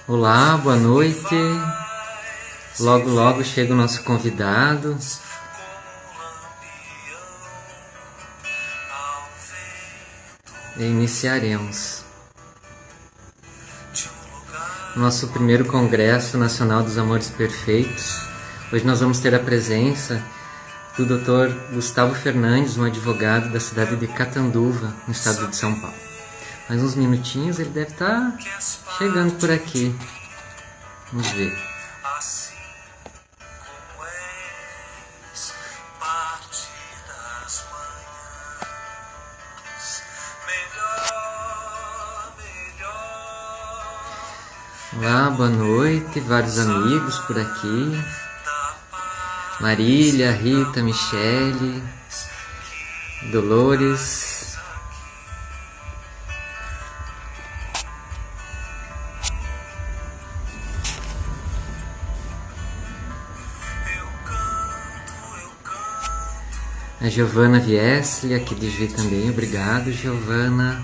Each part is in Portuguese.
Olá, boa noite. Logo, logo chega o nosso convidado. E iniciaremos nosso primeiro Congresso Nacional dos Amores Perfeitos. Hoje nós vamos ter a presença do Dr. Gustavo Fernandes, um advogado da cidade de Catanduva, no estado de São Paulo. Mais uns minutinhos ele deve estar chegando por aqui. Vamos ver. Olá, boa noite, vários amigos por aqui. Marília, Rita, Michele, Dolores. A Giovana Viesli, aqui de Juí também. Obrigado, Giovana.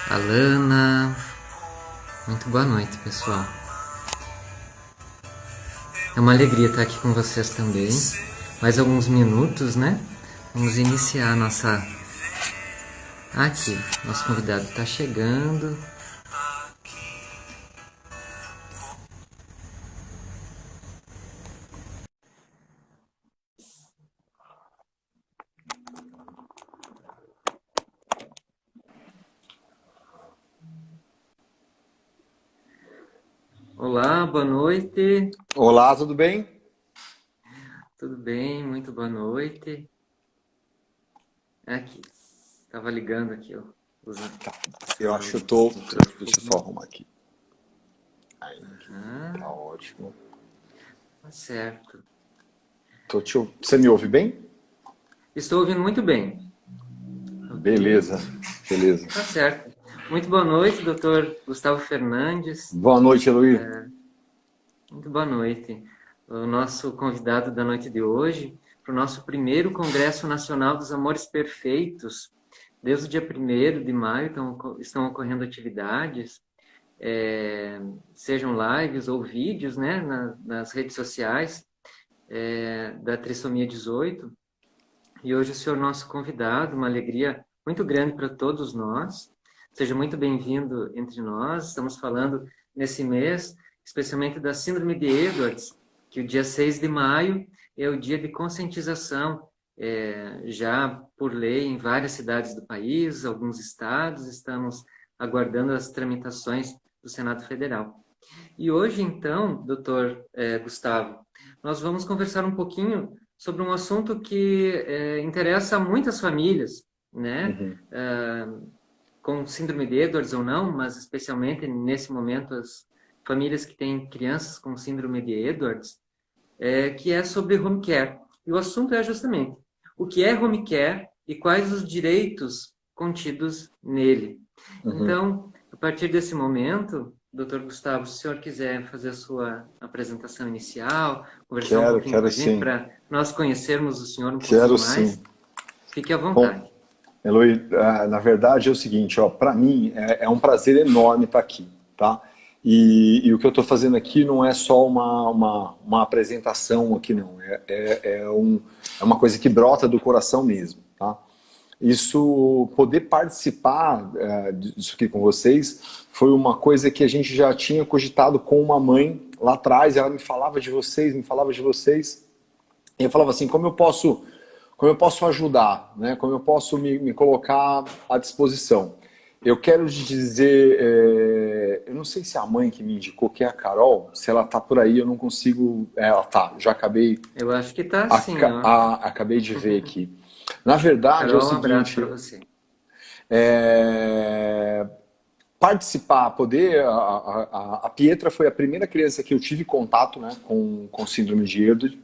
Alana. Muito boa noite, pessoal. É uma alegria estar aqui com vocês também. Mais alguns minutos, né? Vamos iniciar a nossa... Aqui, nosso convidado está chegando. Olá, boa noite. Olá, tudo bem? Tudo bem, muito boa noite. Aqui, estava ligando aqui, ó. Tá. Eu acho que eu tô... Deixa eu só arrumar aqui. Aí, tá ótimo. Tá certo. Você me ouve bem? Estou ouvindo muito bem. Beleza, beleza. Tá certo. Muito boa noite, doutor Gustavo Fernandes. Boa noite, Eloy. Muito boa noite. O nosso convidado da noite de hoje, para o nosso primeiro Congresso Nacional dos Amores Perfeitos. Desde o dia 1º de maio estão ocorrendo atividades, sejam lives ou vídeos, né, nas redes sociais da Trissomia 18. E hoje o senhor é nosso convidado, uma alegria muito grande para todos nós. Seja muito bem-vindo entre nós. Estamos falando nesse mês, especialmente da Síndrome de Edwards, que o dia 6 de maio é o dia de conscientização, já por lei em várias cidades do país, alguns estados. Estamos aguardando as tramitações do Senado Federal. E hoje, então, doutor Gustavo, nós vamos conversar um pouquinho sobre um assunto que interessa a muitas famílias, né? Com síndrome de Edwards ou não, mas especialmente nesse momento as famílias que têm crianças com síndrome de Edwards, que é sobre home care. E o assunto é justamente o que é home care e quais os direitos contidos nele. Então, a partir desse momento, doutor Gustavo, se o senhor quiser fazer a sua apresentação inicial, conversar um pouquinho com a gente, para nós conhecermos o senhor um pouquinho mais, sim. Fique à vontade. Bom, Eloy, na verdade é o seguinte, para mim é um prazer enorme estar aqui, tá? E o que eu estou fazendo aqui não é só uma apresentação aqui, não. É uma coisa que brota do coração mesmo, tá? Isso, poder participar disso aqui com vocês foi uma coisa que a gente já tinha cogitado com uma mãe lá atrás. Ela me falava de vocês, e eu falava assim, como eu posso ajudar, né? Como eu posso me colocar à disposição. Eu quero te dizer, eu não sei se é a mãe que me indicou, que é a Carol, se ela tá por aí, eu não consigo. Ela tá, já acabei, Eu acho que tá assim, ó. acabei de ver aqui. Na verdade, é o Carol, um abraço para seguinte, você. é, participar, poder. A Pietra foi a primeira criança que eu tive contato, né, com síndrome de Ehlers.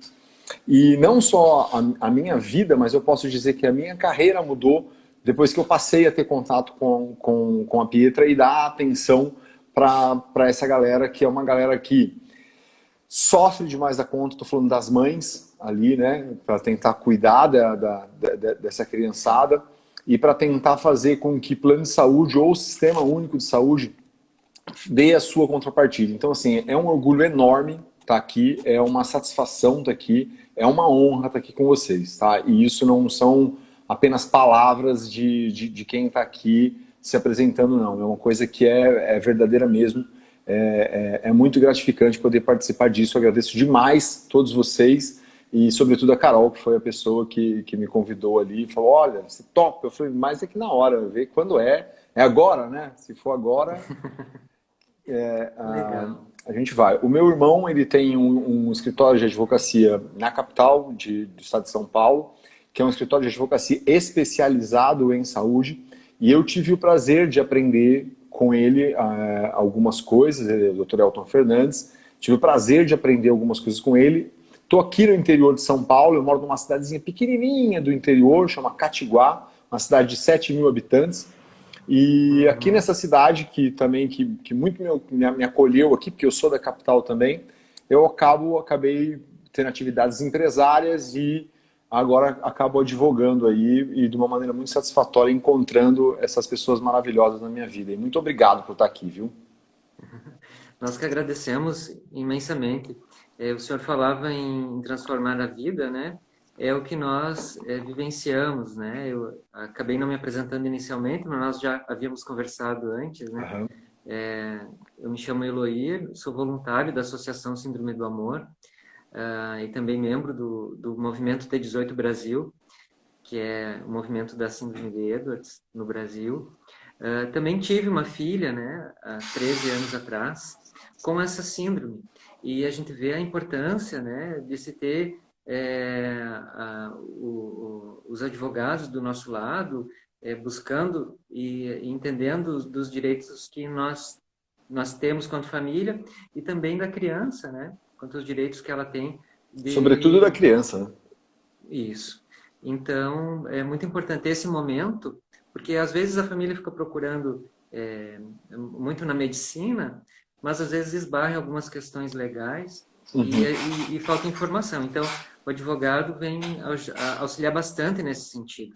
E não só a minha vida, mas eu posso dizer que a minha carreira mudou depois que eu passei a ter contato com a Pietra e dar atenção para essa galera, que é uma galera que sofre demais da conta. Estou falando das mães ali, né, para tentar cuidar dessa criançada e para tentar fazer com que plano de saúde ou sistema único de saúde dê a sua contrapartida. Então, assim, é um orgulho enorme estar aqui, é uma satisfação estar aqui, é uma honra estar aqui com vocês, tá? E isso não são apenas palavras de quem está aqui se apresentando, não. É uma coisa que é verdadeira mesmo. É muito gratificante poder participar disso. Eu agradeço demais todos vocês e, sobretudo, a Carol, que foi a pessoa que me convidou ali e falou: olha, você topa. Eu falei: mas é que na hora, vê quando é. É agora, né? Se for agora, Legal. a gente vai. O meu irmão, ele tem um escritório de advocacia na capital do estado de São Paulo, que é um escritório de advocacia especializado em saúde, e eu tive o prazer de aprender com ele algumas coisas. Ele é o Dr. Elton Fernandes. Tive o prazer de aprender algumas coisas com ele. Estou aqui no interior de São Paulo, eu moro numa cidadezinha pequenininha do interior, chama Catiguá, uma cidade de 7.000 habitantes. E aqui Uhum. nessa cidade, que também que muito me acolheu aqui, porque eu sou da capital também, eu acabei tendo atividades empresárias e agora acabo advogando aí e de uma maneira muito satisfatória encontrando essas pessoas maravilhosas na minha vida. E muito obrigado por estar aqui, viu? Nós que agradecemos imensamente. O senhor falava em transformar a vida, né? É o que nós vivenciamos, né? Eu acabei não me apresentando inicialmente, mas nós já havíamos conversado antes, né? Aham. Eu me chamo Eloir, sou voluntário da Associação Síndrome do Amor, e também membro do Movimento T18 Brasil, que é o movimento da Síndrome de Edwards no Brasil. Também tive uma filha, né, há 13 anos atrás, com essa síndrome. E a gente vê a importância, né, de se ter os advogados do nosso lado, buscando e entendendo dos direitos que nós temos quanto família e também da criança, né, quanto os direitos que ela tem Sobretudo da de criança, né? isso. Então, é muito importante esse momento, porque às vezes a família fica procurando muito na medicina, mas às vezes esbarra em algumas questões legais Uhum. e falta informação. Então, o advogado vem auxiliar bastante nesse sentido.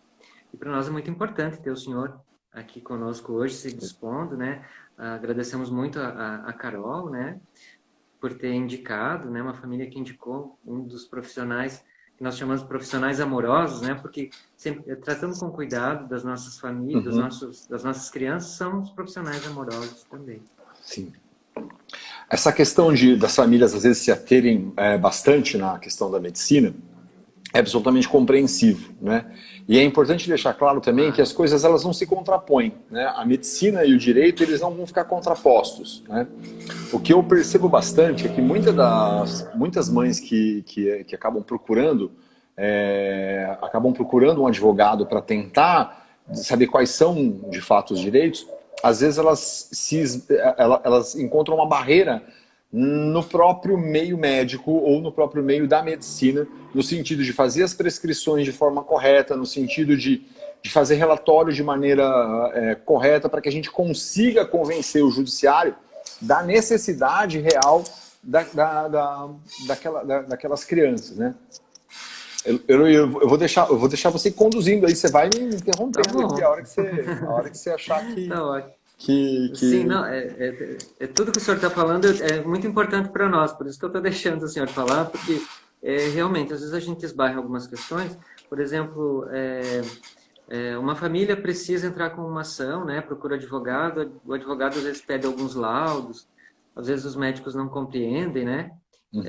E para nós é muito importante ter o senhor aqui conosco hoje, se dispondo, né? Agradecemos muito a Carol, né? Por ter indicado, né, uma família que indicou um dos profissionais que nós chamamos de profissionais amorosos, né, porque sempre tratando com cuidado das nossas famílias, Uhum. das nossas crianças, são os profissionais amorosos também. Sim. Essa questão das famílias às vezes se aterem bastante na questão da medicina é absolutamente compreensivo, né? E é importante deixar claro também que Claro. as coisas elas não se contrapõem, né? A medicina e o direito eles não vão ficar contrapostos, né? O que eu percebo bastante é que muitas mães que acabam procurando um advogado para tentar saber quais são de fato os direitos, às vezes elas encontram uma barreira no próprio meio médico ou no próprio meio da medicina, no sentido de fazer as prescrições de forma correta, no sentido de fazer relatórios de maneira correta, para que a gente consiga convencer o judiciário da necessidade real daquelas crianças, né? Eu vou deixar você conduzindo aí, você vai me Tá interrompendo aqui bom. a hora que você achar Tá ótimo. Sim, que... não, tudo que o senhor está falando é muito importante para nós, por isso que eu estou deixando o senhor falar, porque realmente, às vezes a gente esbarra em algumas questões, por exemplo, uma família precisa entrar com uma ação, né, procura advogado, o advogado às vezes pede alguns laudos, às vezes os médicos não compreendem, né, Uhum.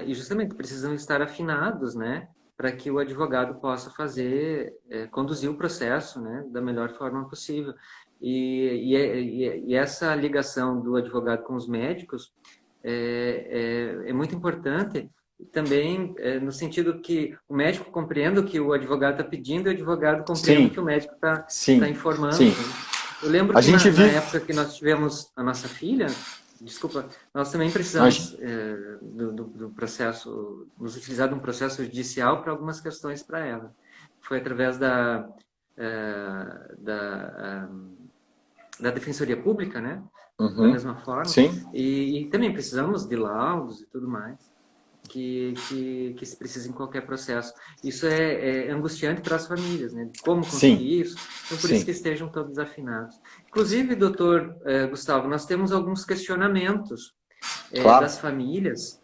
e justamente precisam estar afinados, né, para que o advogado possa conduzir o processo, né, da melhor forma possível. E essa ligação do advogado com os médicos é muito importante também no sentido que o médico compreenda o que o advogado está pedindo e o advogado compreenda o Sim, que o médico está sim, informando. sim. Eu lembro A que gente na vive... época que nós tivemos a nossa filha, desculpa, nós também Mas, precisamos do processo, nos utilizar de um processo judicial para algumas questões para ela. Foi através da Defensoria Pública, né? Da uhum, mesma forma. sim, E também precisamos de laudos e tudo mais que se precisa em qualquer processo. Isso é angustiante para as famílias, né? Como sim, conseguir isso. Então, por isso que sim. estejam todos afinados. Inclusive, doutor Gustavo, nós temos alguns questionamentos Claro, das famílias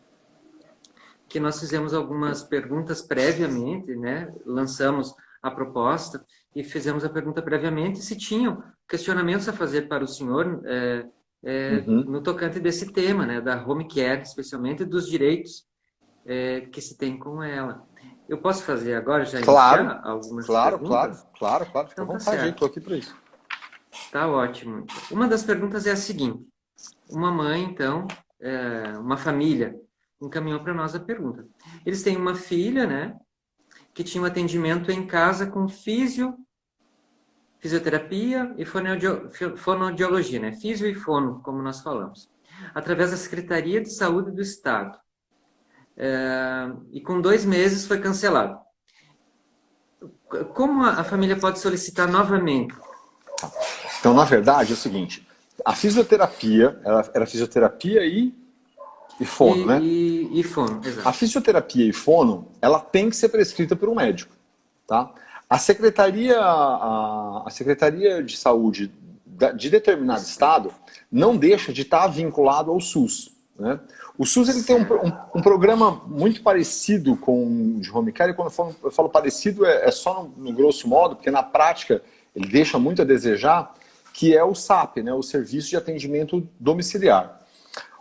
que nós fizemos algumas perguntas previamente, né? Lançamos a proposta e fizemos a pergunta previamente se tinham questionamentos a fazer para o senhor uhum, no tocante desse tema, né? Da home care, especialmente dos direitos que se tem com ela. Eu posso fazer agora, já claro, iniciar algumas claro, claro, perguntas? claro, claro. Fica à Então tá vontade aí, certo, estou aqui para isso. tá ótimo. Uma das perguntas é a seguinte: uma mãe, então, uma família, encaminhou para nós a pergunta. Eles têm uma filha, né, que tinha um atendimento em casa com fisioterapia e fonoaudiologia, né, fisio e fono, como nós falamos, através da Secretaria de Saúde do Estado. E com 2 meses foi cancelado. Como a família pode solicitar novamente? Então, na verdade, é o seguinte, a fisioterapia, ela era fisioterapia e fono, né? E fono, A exato. fisioterapia e fono, ela tem que ser prescrita por um médico, tá? A Secretaria de Saúde de determinado estado não deixa de estar vinculado ao SUS, né? O SUS ele tem Certo. um programa muito parecido com o de home care, e quando eu falo parecido é só no grosso modo, porque na prática ele deixa muito a desejar, que é o SAP, né? O Serviço de Atendimento Domiciliar.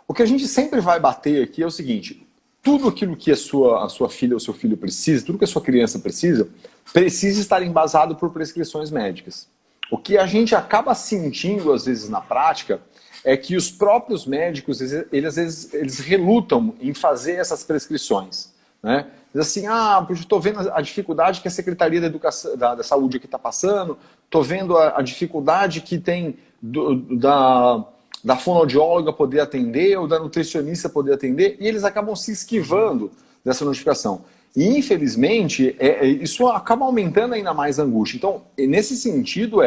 O que a gente sempre vai bater aqui é o seguinte: tudo aquilo que a sua filha ou seu filho precisa, tudo que a sua criança precisa estar embasado por prescrições médicas. O que a gente acaba sentindo, às vezes, na prática, é que os próprios médicos, eles, às vezes, eles relutam em fazer essas prescrições, né? Diz assim, porque eu estou vendo a dificuldade que a Secretaria da, Educação, da Saúde aqui está passando, estou vendo a dificuldade que tem da fonoaudióloga poder atender ou da nutricionista poder atender, e eles acabam se esquivando dessa notificação. E, infelizmente, isso acaba aumentando ainda mais a angústia. Então, nesse sentido,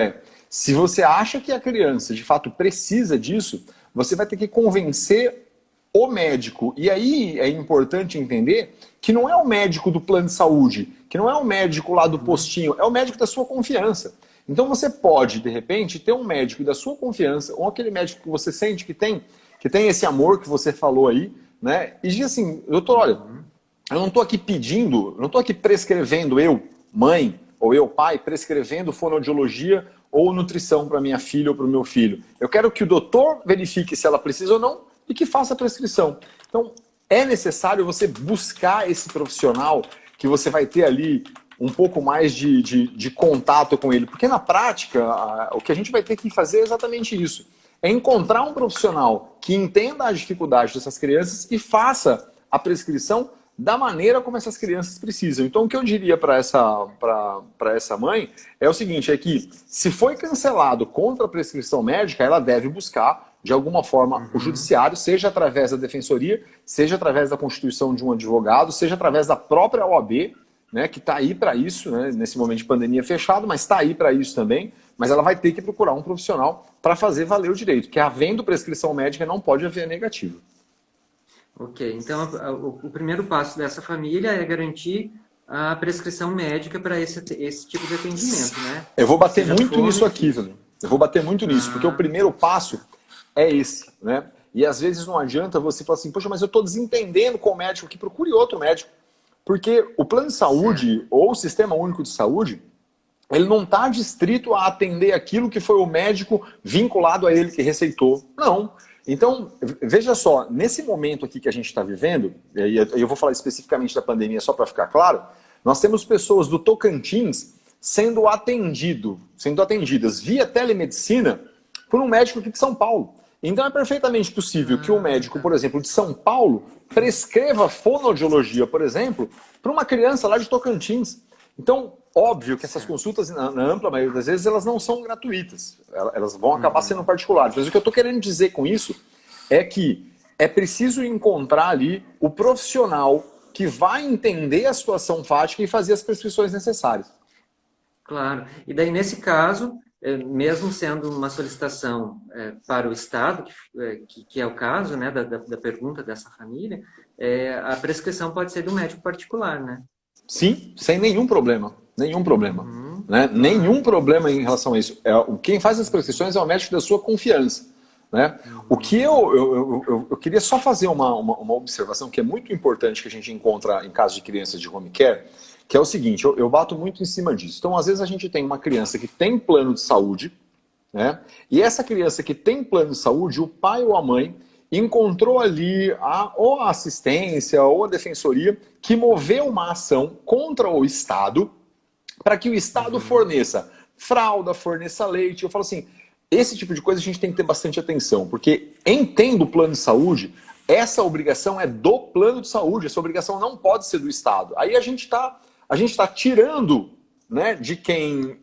se você acha que a criança, de fato, precisa disso, você vai ter que convencer o médico. E aí é importante entender que não é o médico do plano de saúde, que não é o médico lá do postinho, é o médico da sua confiança. Então você pode, de repente, ter um médico da sua confiança, ou aquele médico que você sente que tem esse amor que você falou aí, né? E diz assim, doutor, olha, eu não estou aqui pedindo, não estou aqui prescrevendo, eu, mãe, ou eu, pai, prescrevendo fonoaudiologia ou nutrição para minha filha ou para o meu filho. Eu quero que o doutor verifique se ela precisa ou não e que faça a prescrição. Então, é necessário você buscar esse profissional que você vai ter ali um pouco mais de contato com ele. Porque na prática, o que a gente vai ter que fazer é exatamente isso. É encontrar um profissional que entenda a dificuldade dessas crianças e faça a prescrição da maneira como essas crianças precisam. Então, o que eu diria para essa mãe é o seguinte, é que se foi cancelado contra a prescrição médica, ela deve buscar, de alguma forma, o judiciário, seja através da defensoria, seja através da constituição de um advogado, seja através da própria OAB, né, que está aí para isso, né, nesse momento de pandemia fechado, mas está aí para isso também, mas ela vai ter que procurar um profissional para fazer valer o direito, que havendo prescrição médica não pode haver negativa. Ok, então o primeiro passo dessa família é garantir a prescrição médica para esse tipo de atendimento, né? Eu vou bater Seja muito fono nisso e aqui, físio. velho. Eu vou bater muito nisso, porque o Ah, primeiro passo é esse, né? E às vezes não adianta você falar assim, poxa, mas eu estou desentendendo com o médico aqui, procure outro médico. Porque o plano de certo. saúde ou o sistema único de saúde, ele não está distrito a atender aquilo que foi o médico vinculado a ele que receitou. Não. Então, veja só, nesse momento aqui que a gente está vivendo, e eu vou falar especificamente da pandemia só para ficar claro, nós temos pessoas do Tocantins sendo atendidas via telemedicina por um médico aqui de São Paulo. Então é perfeitamente possível que um médico, por exemplo, de São Paulo, prescreva fonoaudiologia, por exemplo, para uma criança lá de Tocantins. Então, óbvio que essas consultas, na ampla maioria das vezes, elas não são gratuitas. Elas vão acabar sendo particulares. Mas o que eu estou querendo dizer com isso é que é preciso encontrar ali o profissional que vai entender a situação fática e fazer as prescrições necessárias. Claro. E daí, nesse caso, mesmo sendo uma solicitação para o Estado, que é o caso, né, da pergunta dessa família, a prescrição pode ser de um médico particular, né? Sim, sem nenhum problema. Nenhum problema. Né? Nenhum problema em relação a isso. Quem faz as prescrições é o médico da sua confiança. Né? O que eu queria só fazer uma observação que é muito importante que a gente encontra em caso de crianças de home care, que é o seguinte, eu bato muito em cima disso. Então, às vezes a gente tem uma criança que tem plano de saúde, né? E essa criança que tem plano de saúde, o pai ou a mãe encontrou ali ou a assistência ou a defensoria que moveu uma ação contra o Estado para que o Estado forneça fralda, forneça leite. Eu falo assim, esse tipo de coisa a gente tem que ter bastante atenção, porque entendo o plano de saúde, essa obrigação é do plano de saúde, essa obrigação não pode ser do Estado. Aí a gente tá tirando, né, de quem...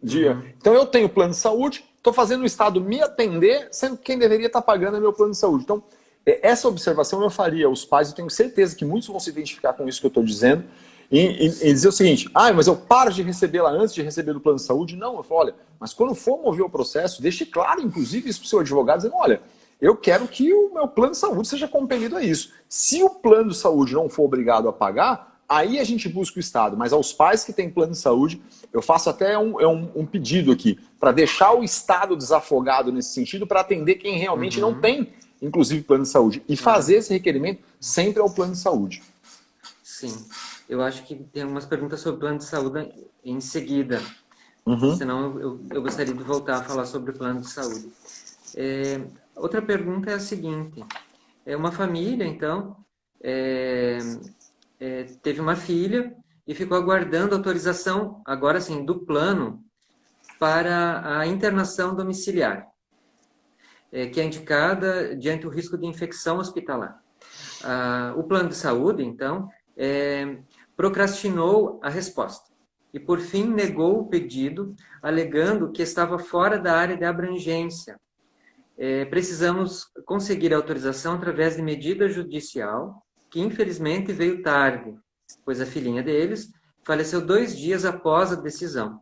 Então eu tenho plano de saúde, estou fazendo o Estado me atender, sendo que quem deveria estar pagando é meu plano de saúde. Então, essa observação eu faria aos pais, eu tenho certeza que muitos vão se identificar com isso que eu estou dizendo, e dizer o seguinte, mas eu paro de recebê-la antes de receber do plano de saúde? Não, eu falo, olha, mas quando for mover o processo, deixe claro, inclusive, isso para o seu advogado, dizendo, olha, eu quero que o meu plano de saúde seja compelido a isso. Se o plano de saúde não for obrigado a pagar, aí a gente busca o Estado. Mas aos pais que têm plano de saúde, eu faço até um pedido aqui, para deixar o Estado desafogado nesse sentido, para atender quem realmente não tem, inclusive, plano de saúde. E fazer esse requerimento sempre ao plano de saúde. Sim. Eu acho que tem algumas perguntas sobre o plano de saúde em seguida. Senão eu gostaria de voltar a falar sobre o plano de saúde. Outra pergunta é a seguinte. Uma família, então, teve uma filha e ficou aguardando autorização, agora sim, do plano para a internação domiciliar, que é indicada diante do risco de infecção hospitalar. O plano de saúde, então, procrastinou a resposta e, por fim, negou o pedido, alegando que estava fora da área de abrangência. Precisamos conseguir a autorização através de medida judicial, que infelizmente veio tarde, pois a filhinha deles faleceu 2 dias após a decisão.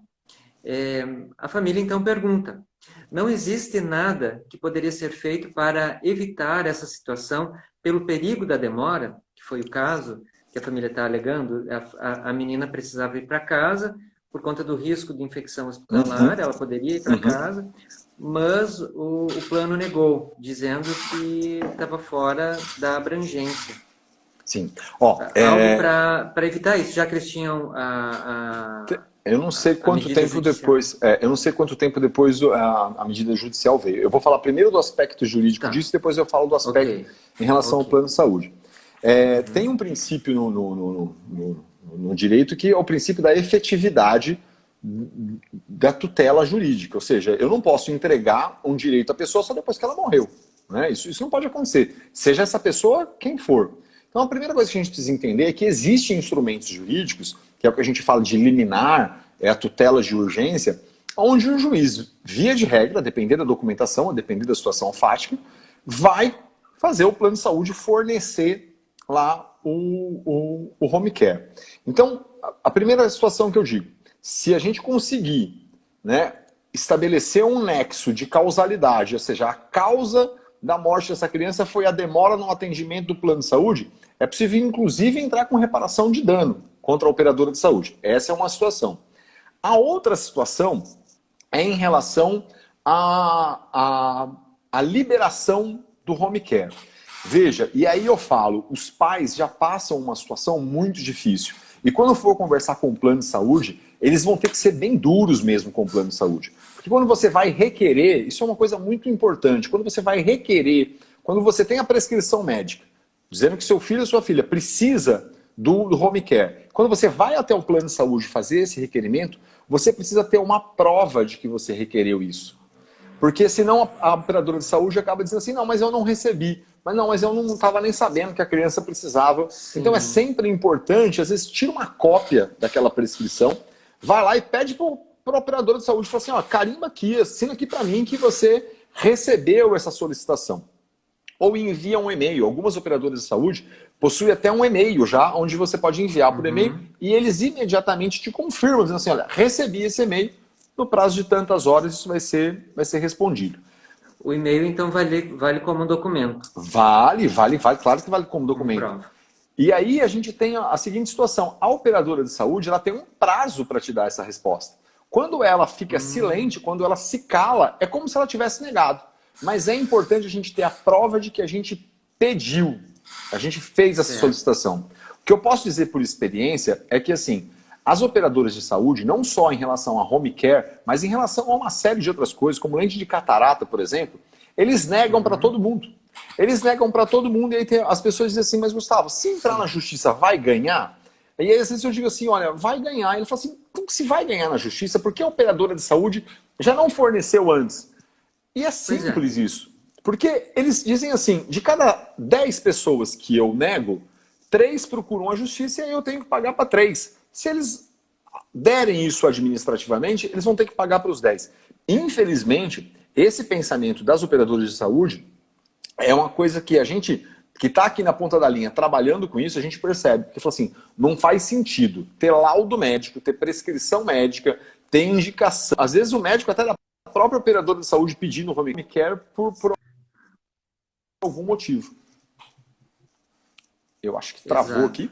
A família então pergunta, não existe nada que poderia ser feito para evitar essa situação pelo perigo da demora, que foi o caso que a família está alegando? A menina precisava ir para casa por conta do risco de infecção hospitalar, ela poderia ir para casa, mas o plano negou, dizendo que estava fora da abrangência. Sim. Algo para evitar isso, já que eles tinham eu não sei quanto tempo depois. Eu não sei quanto tempo depois a medida judicial veio. Eu vou falar primeiro do aspecto jurídico disso, depois eu falo do aspecto em relação ao plano de saúde. Tem um princípio no direito que é o princípio da efetividade da tutela jurídica. Ou seja, eu não posso entregar um direito à pessoa só depois que ela morreu. Né? Isso não pode acontecer. Seja essa pessoa quem for. Então a primeira coisa que a gente precisa entender é que existem instrumentos jurídicos, que é o que a gente fala de liminar, a tutela de urgência, onde o juiz, via de regra, a depender da documentação, a depender da situação fática, vai fazer o plano de saúde fornecer lá o home care. Então, a primeira situação que eu digo, se a gente conseguir, né, estabelecer um nexo de causalidade, ou seja, a causa da morte dessa criança foi a demora no atendimento do plano de saúde, é possível, inclusive, entrar com reparação de dano contra a operadora de saúde. Essa é uma situação. A outra situação é em relação à liberação do home care. Veja, e aí eu falo, os pais já passam uma situação muito difícil. E quando for conversar com o plano de saúde, eles vão ter que ser bem duros mesmo com o plano de saúde. Porque quando você vai requerer, isso é uma coisa muito importante, quando você vai requerer, quando você tem a prescrição médica, dizendo que seu filho ou sua filha precisa do home care. Quando você vai até o plano de saúde fazer esse requerimento, você precisa ter uma prova de que você requereu isso. Porque senão a operadora de saúde acaba dizendo assim, não, mas eu não recebi. Mas eu não estava nem sabendo que a criança precisava. Sim. Então é sempre importante, às vezes tira uma cópia daquela prescrição, vai lá e pede para o operador de saúde, fala assim, ó, carimba aqui, assina aqui para mim que você recebeu essa solicitação. Ou envia um e-mail. Algumas operadoras de saúde possuem até um e-mail já, onde você pode enviar por e-mail e eles imediatamente te confirmam, dizendo assim, olha, recebi esse e-mail, no prazo de tantas horas isso vai ser respondido. O e-mail, então, vale como um documento? Vale, claro que vale como documento. E aí a gente tem a seguinte situação, a operadora de saúde ela tem um prazo para te dar essa resposta. Quando ela fica silente, quando ela se cala, é como se ela tivesse negado. Mas é importante a gente ter a prova de que a gente pediu, a gente fez essa solicitação. O que eu posso dizer por experiência é que, assim, as operadoras de saúde, não só em relação a home care, mas em relação a uma série de outras coisas, como lente de catarata, por exemplo, eles negam para todo mundo. Eles negam para todo mundo e aí as pessoas dizem assim, mas Gustavo, se entrar na justiça, vai ganhar? E aí às vezes eu digo assim, olha, vai ganhar. Ele fala assim, como que se vai ganhar na justiça? Porque a operadora de saúde já não forneceu antes. E é simples isso. Porque eles dizem assim, de cada 10 pessoas que eu nego, 3 procuram a justiça e aí eu tenho que pagar para 3. Se eles derem isso administrativamente, eles vão ter que pagar para os 10. Infelizmente, esse pensamento das operadoras de saúde é uma coisa que a gente, que está aqui na ponta da linha, trabalhando com isso, a gente percebe. Porque fala assim, não faz sentido ter laudo médico, ter prescrição médica, ter indicação. Às vezes o médico até da própria operadora de saúde pedindo home care por algum motivo. Eu acho que travou aqui.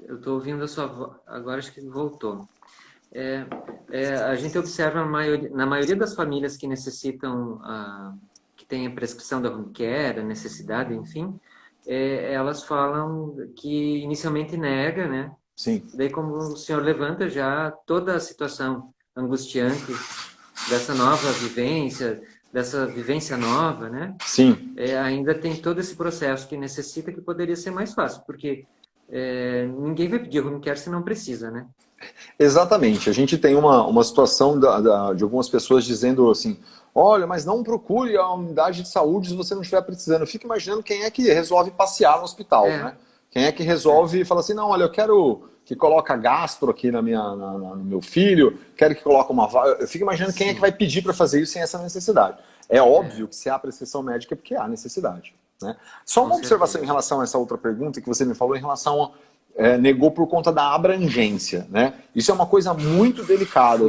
Eu estou ouvindo a sua voz, agora acho que voltou. A gente observa na maioria das famílias que necessitam, que tem a prescrição da home care, a necessidade, enfim, elas falam que inicialmente nega, né? Sim. Daí, como o senhor levanta já toda a situação angustiante dessa nova vivência, dessa vivência nova, né? Sim. Ainda tem todo esse processo que necessita, que poderia ser mais fácil, porque ninguém vai pedir home care se não precisa, né? Exatamente. A gente tem uma situação de algumas pessoas dizendo assim, olha, mas não procure a unidade de saúde se você não estiver precisando. Eu fico imaginando quem é que resolve passear no hospital, né? Quem é que resolve e fala assim, não, olha, eu quero que coloque gastro aqui no meu filho, quero que coloque uma... Eu fico imaginando quem é que vai pedir para fazer isso sem essa necessidade. É óbvio que se há prescrição médica é porque há necessidade. Né? Só uma observação em relação a essa outra pergunta que você me falou em relação a negou por conta da abrangência. Né? Isso é uma coisa muito delicada.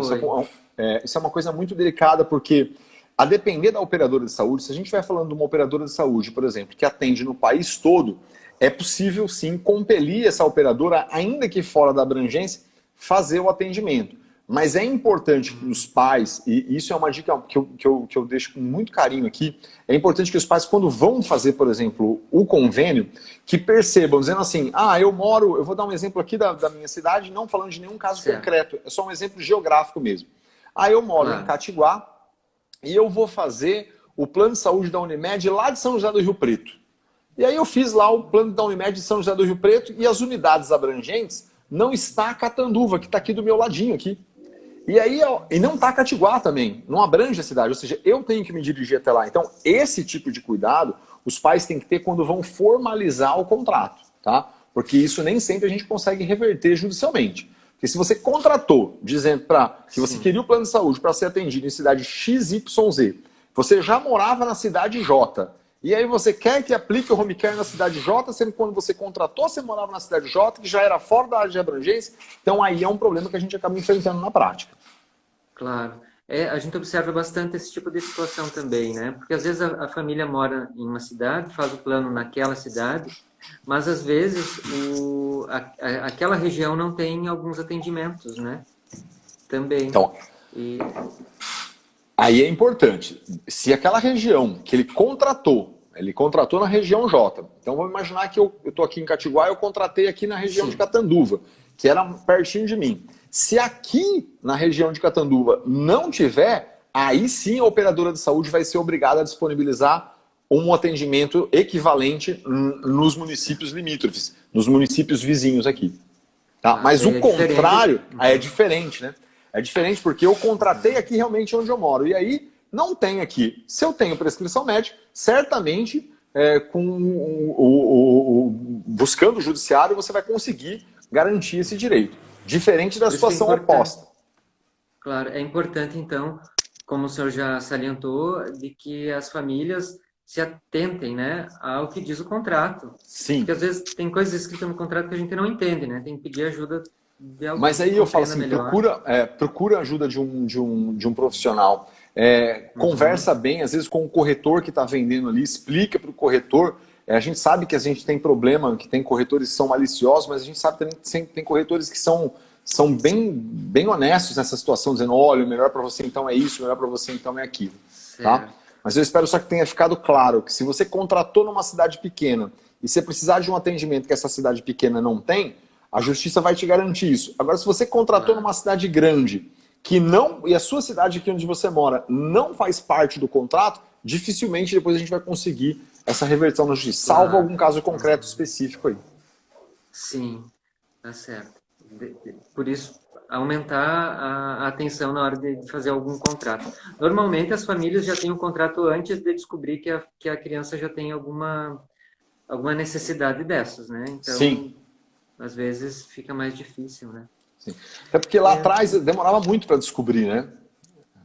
Isso é uma coisa muito delicada porque, a depender da operadora de saúde, se a gente estiver falando de uma operadora de saúde, por exemplo, que atende no país todo, é possível sim compelir essa operadora, ainda que fora da abrangência, fazer o atendimento. Mas é importante que os pais, e isso é uma dica que eu deixo com muito carinho aqui, é importante que os pais, quando vão fazer, por exemplo, o convênio, que percebam, dizendo assim, eu vou dar um exemplo aqui da minha cidade, não falando de nenhum caso concreto, é só um exemplo geográfico mesmo. Eu moro em Catiguá e eu vou fazer o plano de saúde da Unimed lá de São José do Rio Preto. E aí eu fiz lá o plano da Unimed de São José do Rio Preto e as unidades abrangentes não está a Catanduva, que está aqui do meu ladinho aqui. E aí, e não está Catiguá também, não abrange a cidade, ou seja, eu tenho que me dirigir até lá. Então, esse tipo de cuidado, os pais têm que ter quando vão formalizar o contrato, tá? Porque isso nem sempre a gente consegue reverter judicialmente. Porque se você contratou, dizendo que você queria o plano de saúde para ser atendido em cidade XYZ, você já morava na cidade J, e aí você quer que aplique o home care na cidade J, sendo que quando você contratou, você morava na cidade J, que já era fora da área de abrangência. Então aí é um problema que a gente acaba enfrentando na prática. Claro. A gente observa bastante esse tipo de situação também, né? Porque às vezes a família mora em uma cidade, faz o plano naquela cidade, mas às vezes aquela região não tem alguns atendimentos, né? Também. Então, aí é importante. Se aquela região que ele contratou na região J. Então vamos imaginar que eu estou aqui em Catiguá e eu contratei aqui na região de Catanduva, que era pertinho de mim. Se aqui na região de Catanduva não tiver, aí sim a operadora de saúde vai ser obrigada a disponibilizar um atendimento equivalente nos municípios limítrofes, nos municípios vizinhos aqui. Tá? Mas o contrário é diferente, né? É diferente porque eu contratei aqui realmente onde eu moro. E aí não tem aqui. Se eu tenho prescrição médica, certamente buscando o judiciário você vai conseguir garantir esse direito. Diferente da situação oposta. Claro, é importante então, como o senhor já salientou, de que as famílias se atentem, né, ao que diz o contrato. Sim. Porque às vezes tem coisas escritas no contrato que a gente não entende, né? Tem que pedir ajuda de alguém. Mas aí eu falo assim, procura ajuda de um profissional. Conversa bem, às vezes, com o corretor que está vendendo ali, explica para o corretor. A gente sabe que a gente tem problema, que tem corretores que são maliciosos, mas a gente sabe também que tem corretores que são bem honestos nessa situação, dizendo, olha, o melhor para você então é isso, o melhor para você então é aquilo. Tá? Mas eu espero só que tenha ficado claro que se você contratou numa cidade pequena e você precisar de um atendimento que essa cidade pequena não tem, a justiça vai te garantir isso. Agora, se você contratou numa cidade grande que não, e a sua cidade aqui onde você mora não faz parte do contrato, dificilmente depois a gente vai conseguir essa reversão na justiça, salvo algum caso concreto específico aí. Sim, tá certo. Por isso, aumentar a atenção na hora de fazer algum contrato. Normalmente, as famílias já têm um contrato antes de descobrir que a criança já tem alguma necessidade dessas, né? Então, sim, às vezes fica mais difícil, né? Sim. Até porque lá atrás demorava muito para descobrir, né?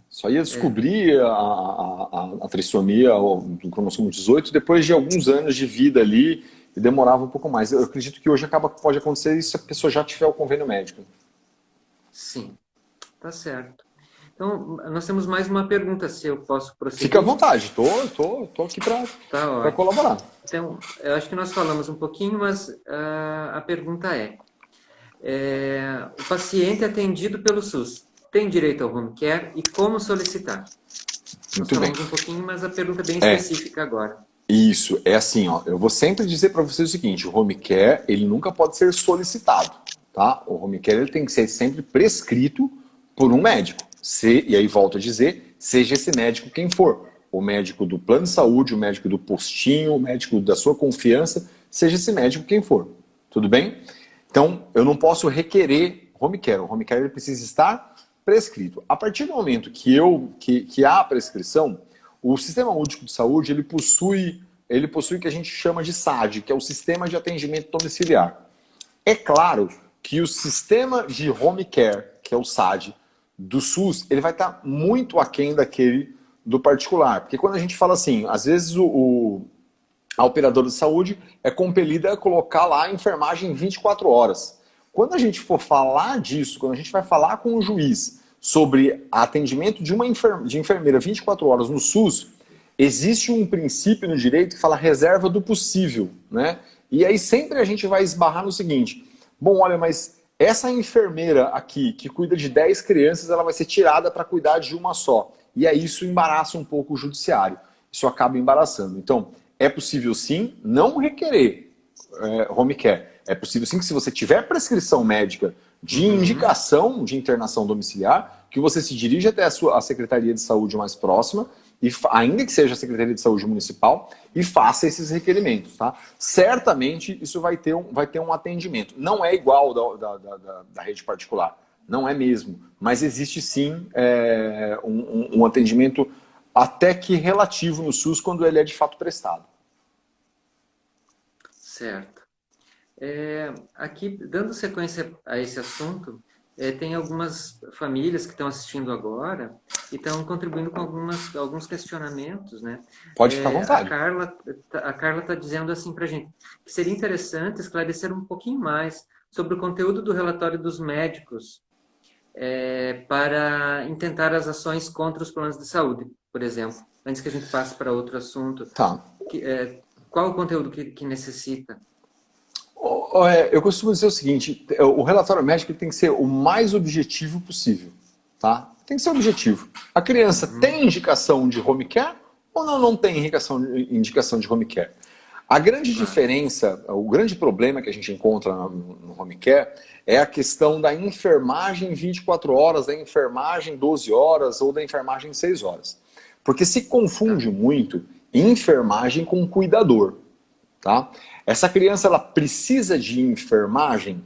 Só ia descobrir a trissomia do cromossomo 18 depois de alguns anos de vida ali, e demorava um pouco mais. Eu acredito que hoje pode acontecer isso se a pessoa já tiver o convênio médico. Sim, tá certo. Então, nós temos mais uma pergunta, se eu posso prosseguir. Fica à vontade, tô aqui para colaborar. Então, eu acho que nós falamos um pouquinho, mas a pergunta o paciente atendido pelo SUS tem direito ao home care e como solicitar? Nós falamos um pouquinho, mas a pergunta é bem específica agora. Isso, é assim, ó, eu vou sempre dizer para vocês o seguinte, o home care, ele nunca pode ser solicitado, tá? O home care ele tem que ser sempre prescrito por um médico. E aí volto a dizer, seja esse médico quem for. O médico do plano de saúde, o médico do postinho, o médico da sua confiança, seja esse médico quem for. Tudo bem? Então, eu não posso requerer home care. O home care ele precisa estar prescrito. A partir do momento que há a prescrição, o Sistema Único de Saúde ele possui o que a gente chama de SAD, que é o Sistema de Atendimento Domiciliar. É claro que o sistema de home care, que é o SAD, do SUS, ele vai estar muito aquém daquele do particular. Porque quando a gente fala assim, às vezes a operadora de saúde é compelida a colocar lá a enfermagem 24 horas. Quando a gente for falar disso, quando a gente vai falar com o juiz sobre atendimento de enfermeira 24 horas no SUS, existe um princípio no direito que fala reserva do possível, né? E aí sempre a gente vai esbarrar no seguinte, bom, olha, mas essa enfermeira aqui, que cuida de 10 crianças, ela vai ser tirada para cuidar de uma só. E aí isso embaraça um pouco o judiciário. Isso acaba embaraçando. Então, é possível sim não requerer home care. É possível sim que se você tiver prescrição médica de indicação de internação domiciliar, que você se dirija até a Secretaria de Saúde mais próxima, e ainda que seja a Secretaria de Saúde Municipal, e faça esses requerimentos. Tá? Certamente isso vai ter um atendimento. Não é igual da rede particular. Não é mesmo. Mas existe sim um atendimento até que relativo no SUS quando ele é de fato prestado. Certo. Aqui, dando sequência a esse assunto, tem algumas famílias que estão assistindo agora e estão contribuindo com alguns questionamentos, né? Pode ficar à vontade. A Carla está dizendo assim para a gente que seria interessante esclarecer um pouquinho mais sobre o conteúdo do relatório dos médicos para intentar as ações contra os planos de saúde, por exemplo. Antes que a gente passe para outro assunto. Tá. Qual o conteúdo que necessita? Eu costumo dizer o seguinte, o relatório médico tem que ser o mais objetivo possível, tá? Tem que ser objetivo. A criança tem indicação de home care ou não tem indicação de home care? A grande diferença, o grande problema que a gente encontra no home care é a questão da enfermagem 24 horas, da enfermagem 12 horas ou da enfermagem 6 horas. Porque se confunde muito enfermagem com cuidador. Tá? Essa criança ela precisa de enfermagem,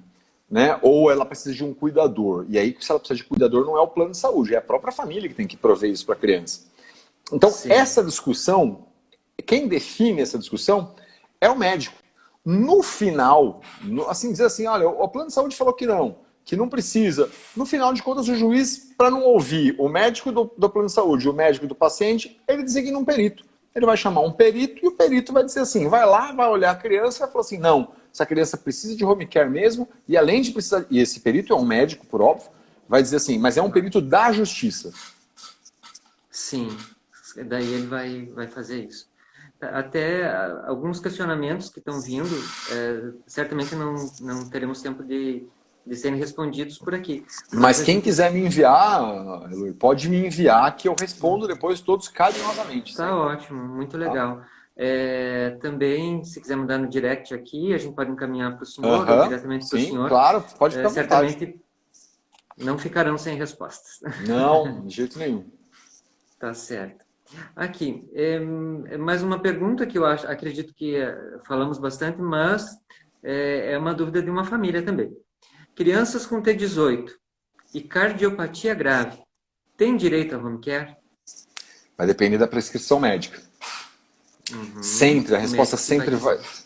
né? Ou ela precisa de um cuidador. E aí, se ela precisa de cuidador, não é o plano de saúde, é a própria família que tem que prover isso para a criança. Então, Sim. essa discussão, quem define essa discussão é o médico. No final, assim, dizer assim, olha, o plano de saúde falou que não precisa. No final de contas, o juiz, para não ouvir o médico do plano de saúde e o médico do paciente, ele designa um perito. Ele vai chamar um perito e o perito vai dizer assim, vai lá, vai olhar a criança e vai falar assim, não, essa criança precisa de home care mesmo, e além de precisar, e esse perito é um médico, por óbvio, vai dizer assim, mas é um perito da justiça. Sim, daí ele vai fazer isso. Até alguns questionamentos que estão vindo, certamente não teremos tempo de serem respondidos por aqui. Mas quem quiser me enviar, Eloy, pode me enviar que eu respondo depois todos carinhosamente. Tá ótimo, muito legal. Também, se quiser mandar no direct aqui, a gente pode encaminhar para o senhor, ou diretamente para o senhor. Claro, pode ficar à vontade. Certamente não ficarão sem respostas. Não, de jeito nenhum. Tá certo. Aqui, mais uma pergunta que eu acredito que falamos bastante, mas é uma dúvida de uma família também. Crianças com T18 e cardiopatia grave têm direito a home care? Vai depender da prescrição médica. Sempre, a resposta sempre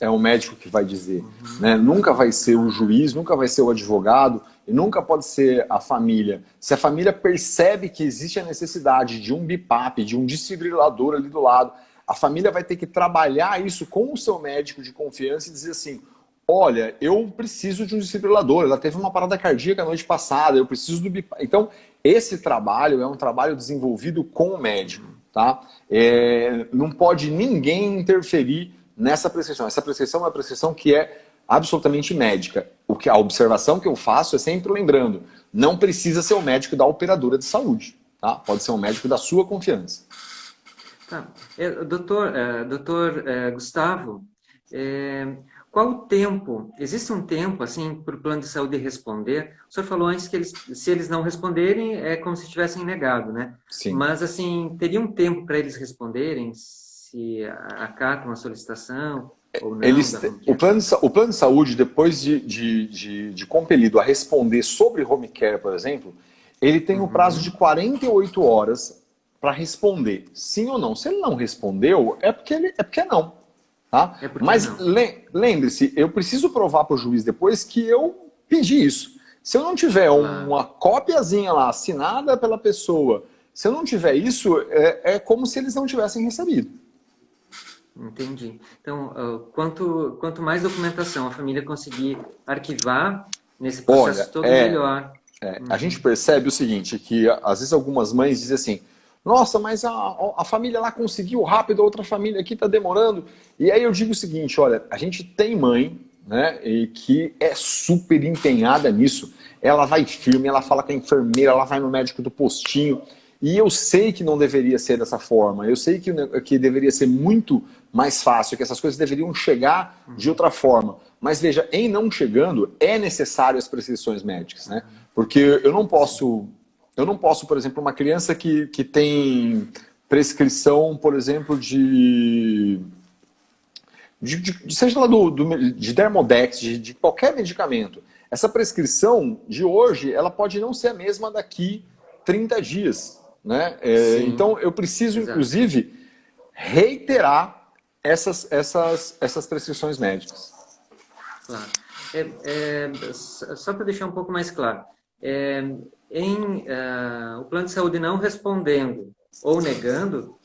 é o médico que vai dizer. Né? Nunca vai ser o juiz, nunca vai ser o advogado e nunca pode ser a família. Se a família percebe que existe a necessidade de um BiPAP, de um desfibrilador ali do lado, a família vai ter que trabalhar isso com o seu médico de confiança e dizer assim, olha, eu preciso de um desfibrilador, ela teve uma parada cardíaca a noite passada, eu preciso do BiPAP. Então, esse trabalho é um trabalho desenvolvido com o médico. Tá? Não pode ninguém interferir nessa prescrição. Essa prescrição é uma prescrição que é absolutamente médica. A observação que eu faço é sempre lembrando, não precisa ser o médico da operadora de saúde. Tá? Pode ser um médico da sua confiança. Tá. Doutor Gustavo, qual o tempo? Existe um tempo assim para o plano de saúde responder? O senhor falou antes que se eles não responderem, é como se tivessem negado, né? Sim. Mas assim, teria um tempo para eles responderem se acatam a solicitação ou não? O plano de saúde, depois de compelido a responder sobre home care, por exemplo, ele tem um prazo de 48 horas para responder, sim ou não. Se ele não respondeu, é porque não. Tá? Mas lembre-se, eu preciso provar para o juiz depois que eu pedi isso. Se eu não tiver uma cópiazinha lá assinada pela pessoa, se eu não tiver isso, é como se eles não tivessem recebido. Entendi. Então, quanto mais documentação a família conseguir arquivar nesse processo todo, melhor. A gente percebe o seguinte, que às vezes algumas mães dizem assim, nossa, mas a família lá conseguiu rápido, a outra família aqui está demorando. E aí eu digo o seguinte, olha, a gente tem mãe, né, e que é super empenhada nisso. Ela vai firme, ela fala com a enfermeira, ela vai no médico do postinho. E eu sei que não deveria ser dessa forma. Eu sei que deveria ser muito mais fácil, que essas coisas deveriam chegar de outra forma. Mas veja, em não chegando, é necessário as prescrições médicas, né? Porque eu não posso, por exemplo, uma criança que tem prescrição, por exemplo, seja lá de Dermodex, de qualquer medicamento. Essa prescrição de hoje, ela pode não ser a mesma daqui 30 dias. Né? Então, eu preciso, inclusive, reiterar essas prescrições médicas. Claro. Só para deixar um pouco mais claro, o plano de saúde não respondendo ou negando,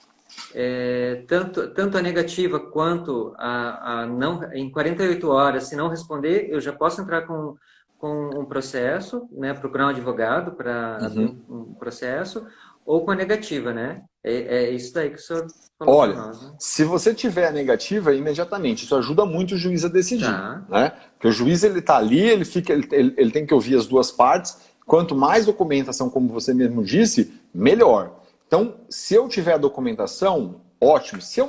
tanto a negativa quanto a não, em 48 horas, se não responder, eu já posso entrar com um processo, né, procurar um advogado para abrir um processo, ou com a negativa, né? É isso daí que o senhor falou. Olha, para nós, né? Se você tiver a negativa, imediatamente, isso ajuda muito o juiz a decidir. Tá. Né? Porque o juiz ele está ali, ele tem que ouvir as duas partes. Quanto mais documentação, como você mesmo disse, melhor. Então, se eu tiver a documentação, ótimo. Se eu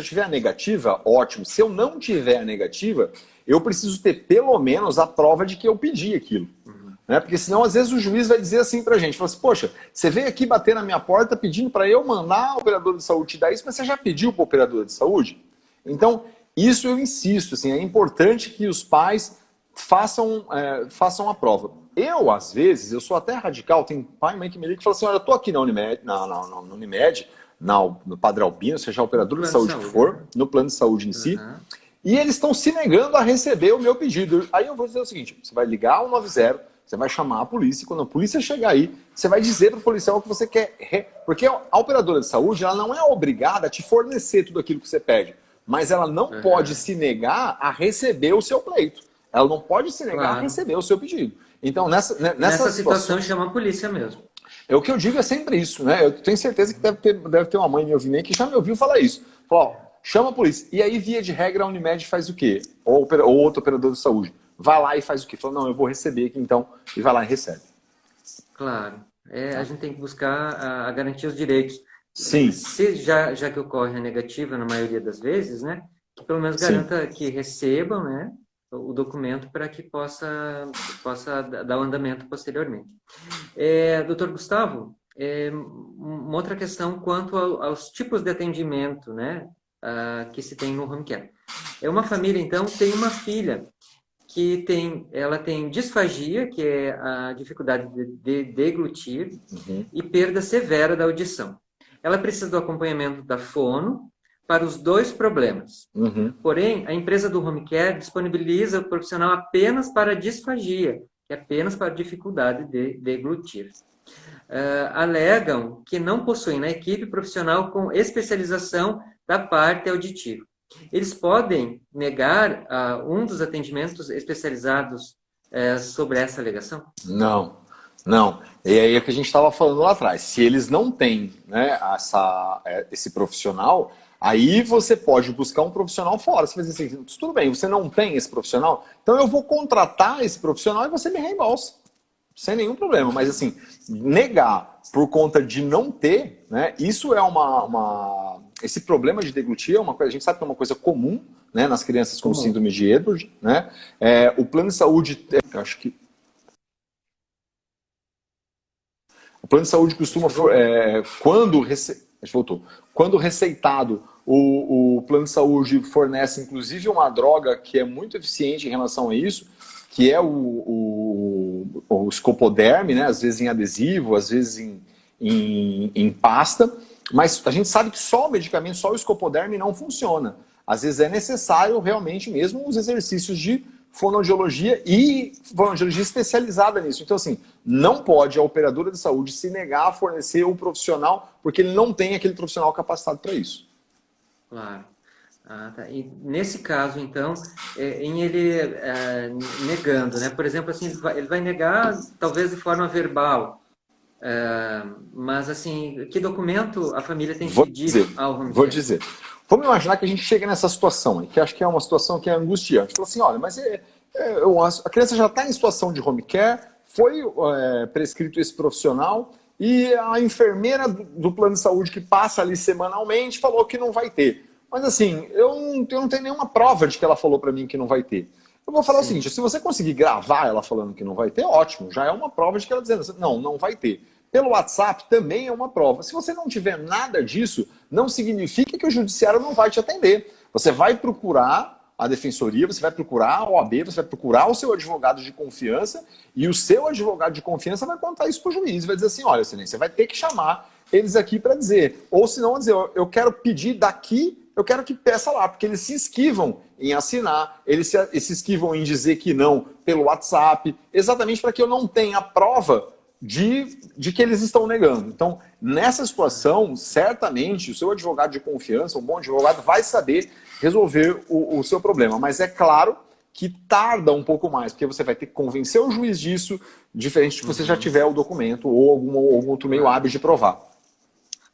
tiver a negativa, ótimo. Se eu não tiver a negativa, eu preciso ter pelo menos a prova de que eu pedi aquilo. né? Porque senão, às vezes, o juiz vai dizer assim pra gente, fala assim, poxa, você veio aqui bater na minha porta pedindo para eu mandar a operadora de saúde te dar isso, mas você já pediu para a operadora de saúde? Então, isso eu insisto, assim, é importante que os pais façam a prova. Eu, às vezes, eu sou até radical, tem pai e mãe que me liga e fala assim, olha, eu tô aqui na Unimed, na Unimed, no Padre Albino, seja a No operadora de plano de saúde que saúde, for, né? no plano de saúde em si, Uhum. e eles estão se negando a receber o meu pedido. Aí eu vou dizer o seguinte, você vai ligar ao 90, você vai chamar a polícia, e quando a polícia chegar aí, você vai dizer para o policial o que você quer. Porque a operadora de saúde, ela não é obrigada a te fornecer tudo aquilo que você pede, mas ela não pode Uhum. se negar a receber o seu pleito. Ela não pode se negar a Claro. receber o seu pedido. Então, Nessa nessas situação, situações, chama a polícia mesmo. o que eu digo é sempre isso, né? Eu tenho certeza que deve ter uma mãe me ouvindo aí que já me ouviu falar isso. Falou, ó, chama a polícia. E aí, via de regra, a Unimed faz o quê? Ou outro operador de saúde. Vai lá e faz o quê? Fala, não, eu vou receber aqui então. E vai lá e recebe. Claro. A Tá? gente tem que buscar a garantir os direitos. Sim, Se já que ocorre a negativa na maioria das vezes, né, que pelo menos sim. garanta que recebam, né, o documento para que possa dar o andamento posteriormente. Doutor Gustavo, uma outra questão quanto aos tipos de atendimento, né, que se tem no home care. Uma família, então, tem uma filha ela tem disfagia, que é a dificuldade de deglutir, Uhum, e perda severa da audição. Ela precisa do acompanhamento da fono para os dois problemas. uhum. Porém, a empresa do home care disponibiliza o profissional apenas para disfagia, que é apenas para dificuldade de deglutir. Alegam que não possuem na equipe profissional com especialização da parte auditiva. Eles podem negar um dos atendimentos especializados sobre essa alegação? Não, não. E aí é o que a gente estava falando lá atrás. Se eles não têm, né, esse profissional, aí você pode buscar um profissional fora. Você vai dizer assim, tudo bem, você não tem esse profissional, então eu vou contratar esse profissional e você me reembolsa. Sem nenhum problema. Mas assim, negar por conta de não ter, né, isso é esse problema de deglutir é uma coisa, a gente sabe que é uma coisa comum, né, nas crianças com Comum. síndrome de Edward, né? O plano de saúde, eu acho que o plano de saúde costuma, quando receitado, o plano de saúde fornece inclusive uma droga que é muito eficiente em relação a isso, que é o Scopoderm, né? Às vezes em adesivo, às vezes em pasta, mas a gente sabe que só o medicamento, só o Scopoderm não funciona. Às vezes é necessário realmente mesmo os exercícios de fonoaudiologia e fonoaudiologia especializada nisso. Então, assim, não pode a operadora de saúde se negar a fornecer o profissional porque ele não tem aquele profissional capacitado para isso. Claro. Tá. E nesse caso, então, em ele negando, né? Por exemplo, assim, ele vai negar talvez de forma verbal, mas assim, que documento a família tem que Vou dizer, pedir ao home vou care? dizer. Vamos imaginar que a gente chega nessa situação, que acho que é uma situação que é angustiante. Fala assim, olha, mas a criança já está em situação de home care, foi prescrito esse profissional e a enfermeira do plano de saúde que passa ali semanalmente falou que não vai ter. Mas assim, eu não tenho nenhuma prova de que ela falou para mim que não vai ter. Eu vou falar o seguinte, Sim. se você conseguir gravar ela falando que não vai ter, ótimo, já é uma prova de que ela dizendo assim, não, não vai ter. Pelo WhatsApp também é uma prova. Se você não tiver nada disso, não significa que o judiciário não vai te atender. Você vai procurar a defensoria, você vai procurar a OAB, você vai procurar o seu advogado de confiança e o seu advogado de confiança vai contar isso para o juiz, vai dizer assim, olha, excelência, você vai ter que chamar eles aqui para dizer. Ou se não, dizer, eu quero pedir daqui, eu quero que peça lá, porque eles se esquivam em assinar, eles se esquivam em dizer que não pelo WhatsApp, exatamente para que eu não tenha prova de que eles estão negando. Então, nessa situação, certamente, o seu advogado de confiança, um bom advogado, vai saber resolver o seu problema. Mas é claro que tarda um pouco mais, porque você vai ter que convencer o juiz disso, diferente de você já Uhum. tiver o documento ou algum outro meio Claro, hábil de provar.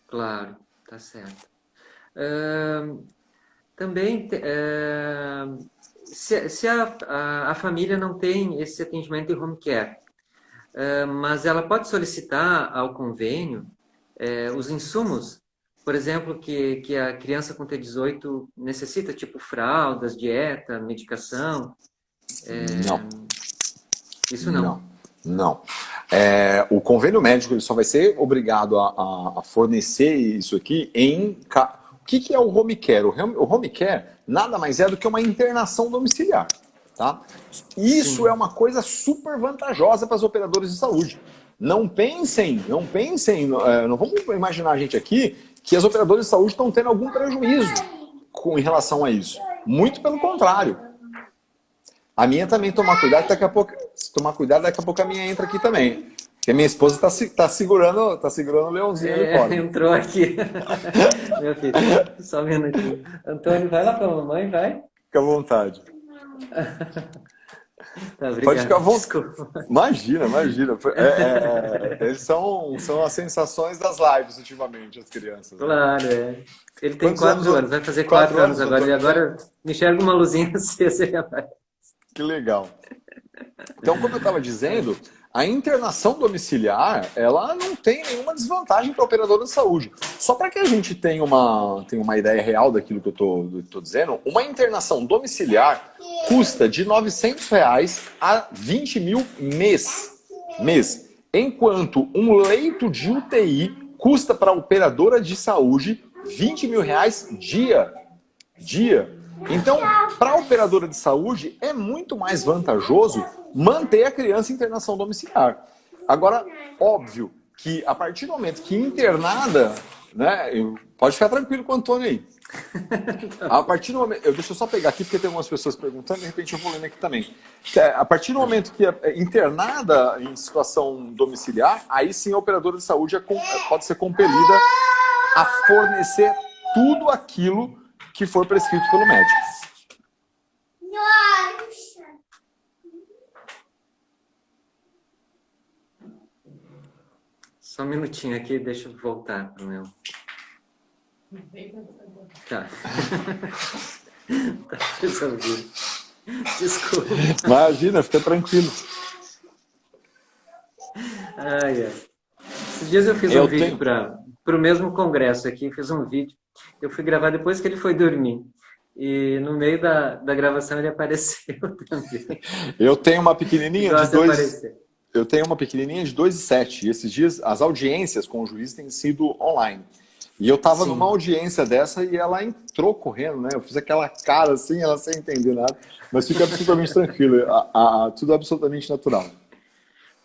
claro, tá certo. Ahn, Também, se a família não tem esse atendimento em home care, mas ela pode solicitar ao convênio os insumos, por exemplo, que a criança com T18 necessita, tipo fraldas, dieta, medicação. Não, Isso não. não. Não. O convênio médico ele só vai ser obrigado a fornecer isso aqui em... O que é o home care? O home care nada mais é do que uma internação domiciliar. Tá? Isso Sim. é uma coisa super vantajosa para os operadores de saúde. Não pensem, não vamos imaginar a gente aqui que as operadoras de saúde estão tendo algum prejuízo em relação a isso. Muito pelo contrário. A minha também tomar cuidado, daqui a pouco, se tomar cuidado, daqui a pouco a minha entra aqui também. Porque a minha esposa tá segurando o leãozinho ali fora. Entrou aqui. Meu filho, só um minutinho. Antônio, vai lá com a mamãe, vai. Fica à vontade. Tá, Pode ficar à obrigado, vontade. desculpa. Imagina. Eles são as sensações das lives ultimamente, as crianças. Né? Claro, é. Ele tem Quantos 4 anos, vai fazer 4 anos agora. Antônio? E agora me enxerga uma luzinha acesa. Que legal. Então, como eu estava dizendo, a internação domiciliar, ela não tem nenhuma desvantagem para a operadora de saúde. Só para que a gente tenha uma ideia real daquilo que eu estou dizendo, uma internação domiciliar custa de R$ 900 a 20 mil mês. Enquanto um leito de UTI custa para a operadora de saúde R$ 20 mil dia. Então, para a operadora de saúde, é muito mais vantajoso manter a criança em internação domiciliar. Agora, óbvio que a partir do momento que internada, né, pode ficar tranquilo com o Antônio aí. A partir do momento, deixa eu só pegar aqui porque tem algumas pessoas perguntando, de repente eu vou lendo aqui também. A partir do momento que é internada em situação domiciliar, aí sim a operadora de saúde pode ser compelida a fornecer tudo aquilo que for prescrito pelo médico. Só um minutinho aqui, deixa eu voltar pro meu. Tá. Tá resolvido. Desculpa. Imagina, fica tranquilo. Ai, ai. Esses dias eu fiz um vídeo para o mesmo congresso aqui, fiz um vídeo. Eu fui gravar depois que ele foi dormir. E no meio da gravação ele apareceu também. Eu tenho uma pequenininha de Gosta de aparecer. Eu tenho uma pequenininha de 2,7. E esses dias as audiências com o juiz têm sido online. E eu estava numa audiência dessa e ela entrou correndo, né? Eu fiz aquela cara assim, ela sem entender nada. Mas fica absolutamente tranquilo. Tudo absolutamente natural.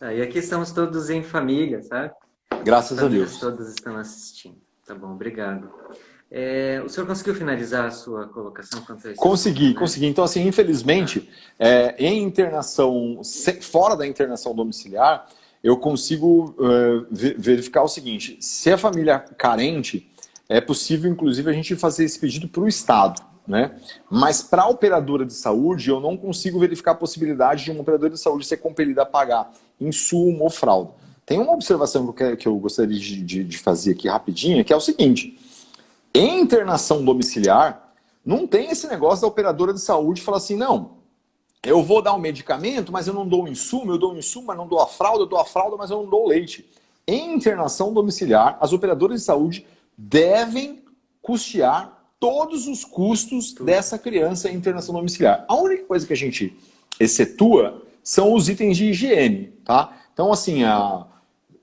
E aqui estamos todos em família, sabe? Graças a Deus. Todos estão assistindo. Tá bom, obrigado. O senhor conseguiu finalizar a sua colocação quanto a isso? Consegui. Então, assim, infelizmente, em internação, fora da internação domiciliar, eu consigo verificar o seguinte: se a família é carente, é possível, inclusive, a gente fazer esse pedido para o Estado, né? Mas para a operadora de saúde, eu não consigo verificar a possibilidade de uma operadora de saúde ser compelida a pagar insumo ou fralda. Tem uma observação que eu gostaria de fazer aqui rapidinho, que é o seguinte: em internação domiciliar, não tem esse negócio da operadora de saúde falar assim, não, eu vou dar um medicamento, mas eu não dou o insumo, eu dou o insumo, mas não dou a fralda, eu dou a fralda, mas eu não dou o leite. Em internação domiciliar, as operadoras de saúde devem custear todos os custos dessa criança em internação domiciliar. A única coisa que a gente excetua são os itens de higiene, tá? Então, assim,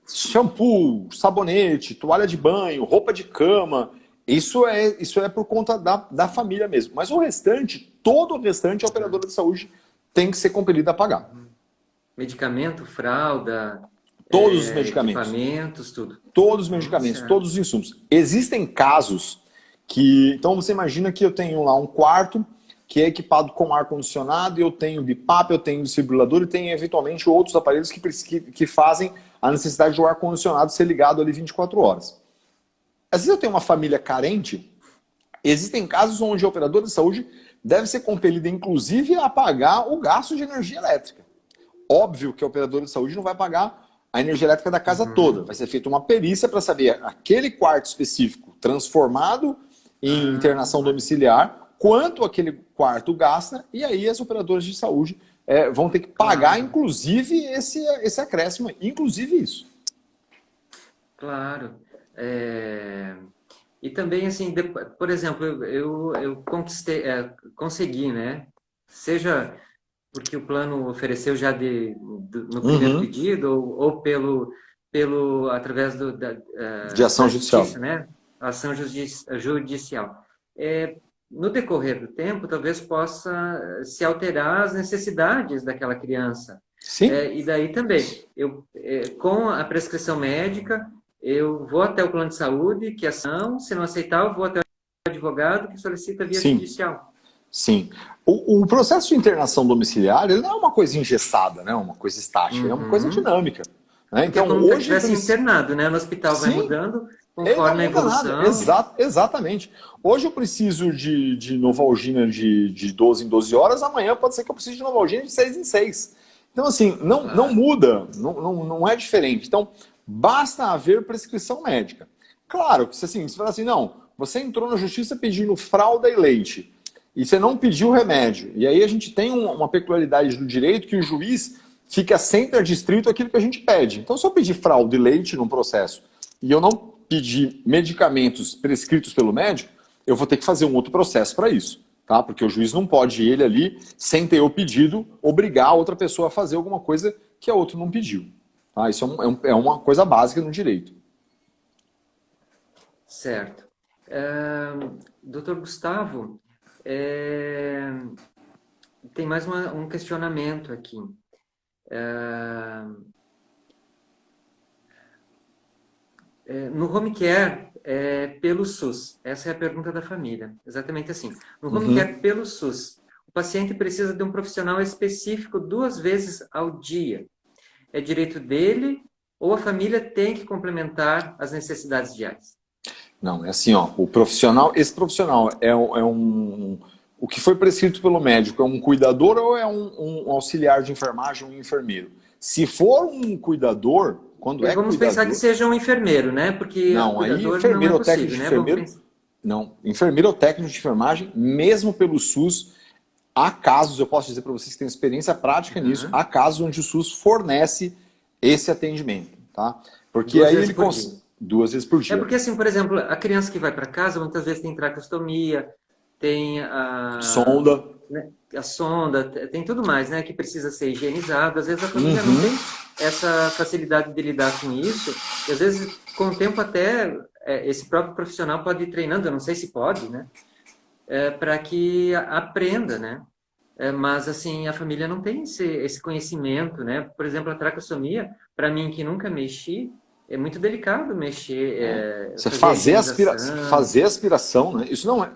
shampoo, sabonete, toalha de banho, roupa de cama, isso é por conta da família mesmo. Mas o restante, todo o restante, a operadora de saúde tem que ser compelida a pagar. Medicamento, fralda, todos os medicamentos. Equipamentos, tudo. Todos os medicamentos, todos os insumos. Existem casos que... Então você imagina que eu tenho lá um quarto que é equipado com ar-condicionado, eu tenho BIPAP, eu tenho desfibrilador e tenho eventualmente outros aparelhos que fazem a necessidade do ar-condicionado ser ligado ali 24 horas. Às vezes eu tenho uma família carente, existem casos onde a operadora de saúde deve ser compelida, inclusive, a pagar o gasto de energia elétrica. Óbvio que a operadora de saúde não vai pagar a energia elétrica da casa toda. Vai ser feita uma perícia para saber aquele quarto específico transformado em internação domiciliar, quanto aquele quarto gasta, e aí as operadoras de saúde vão ter que pagar, inclusive, esse acréscimo, inclusive isso. Claro. E também, assim, por exemplo, eu consegui, né? Seja porque o plano ofereceu já no primeiro Uhum. pedido, ou através De ação da judicial. justiça, né? A ação judicial. No decorrer do tempo, talvez possa se alterar as necessidades daquela criança. Sim, E daí também, com a prescrição médica, eu vou até o plano de saúde, que é ação, se não aceitar, eu vou até o advogado que solicita via sim. judicial. Sim. O processo de internação domiciliar ele não é uma coisa engessada, né? Uma coisa estática, ele é uma coisa Uhum. dinâmica. Né? Porque é Então, como se hoje, estivesse internado, né? No hospital vai sim, mudando ele não conforme a muda nada. evolução. Exatamente. Hoje eu preciso de Novalgina de 12 em 12 horas, amanhã pode ser que eu precise de Novalgina de 6 em 6. Então, assim, não Claro. muda, não é diferente. Então, basta haver prescrição médica. Claro que se assim, você fala assim, não, você entrou na justiça pedindo fralda e leite, e você não pediu remédio. E aí a gente tem uma peculiaridade do direito que o juiz fica sempre adstrito àquilo que a gente pede. Então, se eu pedir fralda e leite num processo e eu não pedir medicamentos prescritos pelo médico, eu vou ter que fazer um outro processo para isso. Tá? Porque o juiz não pode, ele ali, sem ter o pedido, obrigar a outra pessoa a fazer alguma coisa que a outra não pediu. Tá? Isso é uma coisa básica no direito. Certo. Doutor Gustavo, tem mais um questionamento aqui. No home care, pelo SUS, essa é a pergunta da família, exatamente assim. No home Uhum. care pelo SUS, o paciente precisa de um profissional específico 2 vezes ao dia. É direito dele ou a família tem que complementar as necessidades diárias? Não, é assim, ó, esse profissional o que foi prescrito pelo médico é um cuidador ou é um auxiliar de enfermagem, um enfermeiro? Se for um cuidador, quando é Vamos pensar que cuidador, seja um enfermeiro, né? Porque não, aí cuidador não é enfermeiro ou técnico possível, de né? Vamos enfermeiro, pensar. não, enfermeiro ou técnico de enfermagem, mesmo pelo SUS, há casos, eu posso dizer para vocês que têm experiência prática nisso, Uhum. há casos onde o SUS fornece esse atendimento, tá? Porque Duas aí vezes ele por dia. 2 vezes por É dia. porque, assim, por exemplo, a criança que vai para casa muitas vezes tem tracostomia, tem Sonda. né, a sonda, tem tudo mais, né? Que precisa ser higienizado. Às vezes a família não Uhum. tem essa facilidade de lidar com isso. E às vezes, com o tempo, até esse próprio profissional pode ir treinando, eu não sei se pode, né? Para que aprenda, né? Mas, assim, a família não tem esse conhecimento, né? Por exemplo, a tracostomia, para mim, que nunca mexi, é muito delicado mexer, Você fazer a higienização. fazer aspiração, né? Isso não é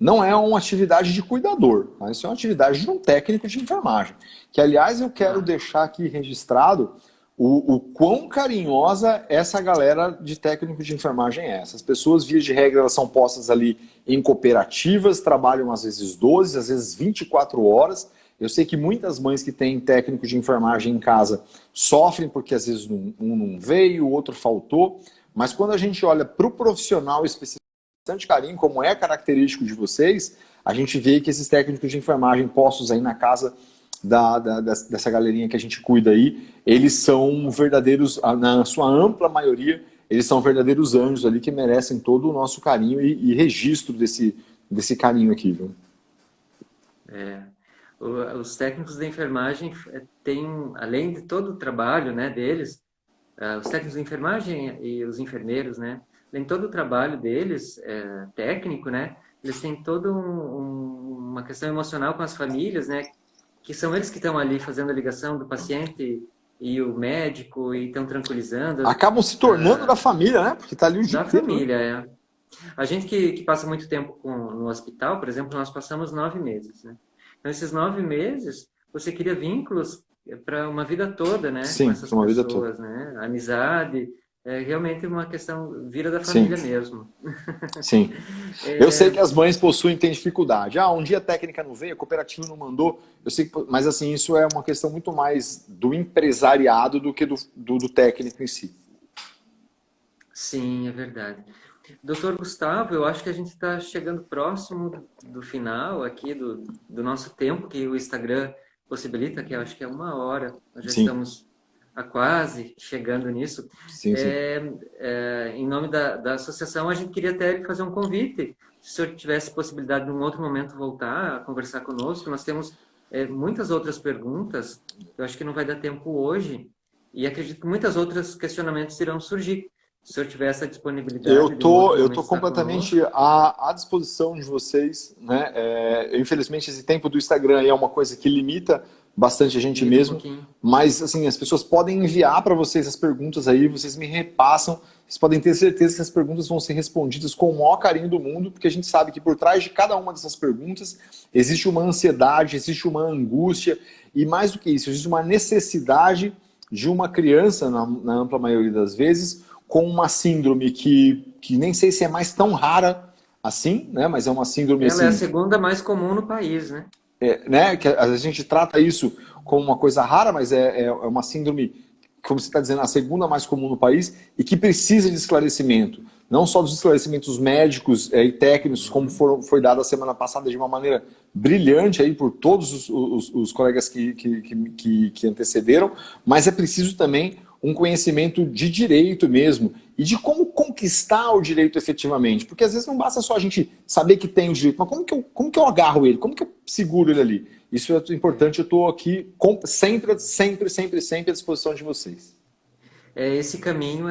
não é uma atividade de cuidador, tá? Isso é uma atividade de um técnico de enfermagem. Que, aliás, eu quero Ah, deixar aqui registrado o quão carinhosa essa galera de técnico de enfermagem é. Essas pessoas, via de regra, elas são postas ali em cooperativas, trabalham às vezes 12, às vezes 24 horas. Eu sei que muitas mães que têm técnico de enfermagem em casa sofrem porque às vezes um não veio, o outro faltou, mas quando a gente olha para o profissional específico, bastante carinho, como é característico de vocês, a gente vê que esses técnicos de enfermagem postos aí na casa dessa galerinha que a gente cuida aí, eles são verdadeiros, na sua ampla maioria, eles são verdadeiros anjos ali que merecem todo o nosso carinho e registro desse carinho aqui, viu? é. Os técnicos de enfermagem têm, além de todo o trabalho, né, deles, os técnicos de enfermagem e os enfermeiros, né, além de todo o trabalho deles, técnico, né, eles têm toda uma questão emocional com as famílias, né, que são eles que estão ali fazendo a ligação do paciente e o médico e estão tranquilizando Acabam se tornando da família, né? Porque tá ali o dia da inteiro, né? família. A gente que passa muito tempo no hospital, por exemplo, nós passamos 9 meses, né? Então, esses 9 meses, você cria vínculos para uma vida toda, né? Com Sim, essas para uma vida toda. pessoas, né? A amizade é realmente uma questão, vira da Sim, família mesmo. sim. Eu sei que as mães possuem, têm dificuldade. Ah, um dia a técnica não veio, a cooperativa não mandou. Eu sei que, mas assim, isso é uma questão muito mais do empresariado do que do técnico em si. Sim, é verdade. Doutor Gustavo, eu acho que a gente está chegando próximo do final aqui do nosso tempo que o Instagram possibilita, que eu acho que é 1 hora. Nós já Sim, estamos quase chegando nisso. sim, sim. Em nome da associação, a gente queria até fazer um convite se o senhor tivesse possibilidade de, em um outro momento, voltar a conversar conosco. Nós temos muitas outras perguntas, eu acho que não vai dar tempo hoje, e acredito que muitos outros questionamentos irão surgir. Se o senhor tiver essa disponibilidade de um outro Eu momento tô estar completamente conosco. à disposição de vocês, né? Infelizmente, esse tempo do Instagram aí é uma coisa que limita bastante a gente Limita um mesmo, pouquinho. mas assim, as pessoas podem enviar para vocês as perguntas aí, vocês me repassam, vocês podem ter certeza que as perguntas vão ser respondidas com o maior carinho do mundo, porque a gente sabe que por trás de cada uma dessas perguntas existe uma ansiedade, existe uma angústia, e mais do que isso, existe uma necessidade de uma criança, na ampla maioria das vezes, com uma síndrome que nem sei se é mais tão rara assim, né? Mas é uma síndrome Ela é a assim, segunda mais comum no país, né? né? Que às vezes a gente trata isso como uma coisa rara, mas é uma síndrome, como você está dizendo, a segunda mais comum no país e que precisa de esclarecimento. Não só dos esclarecimentos médicos e técnicos, como foi dado a semana passada de uma maneira brilhante aí por todos os colegas que antecederam, mas é preciso também um conhecimento de direito mesmo e de como conquistar o direito efetivamente. Porque às vezes não basta só a gente saber que tem o direito, mas como que eu agarro ele? Como que eu seguro ele ali? Isso é importante, eu estou aqui sempre, sempre, sempre, sempre à disposição de vocês. Esse caminho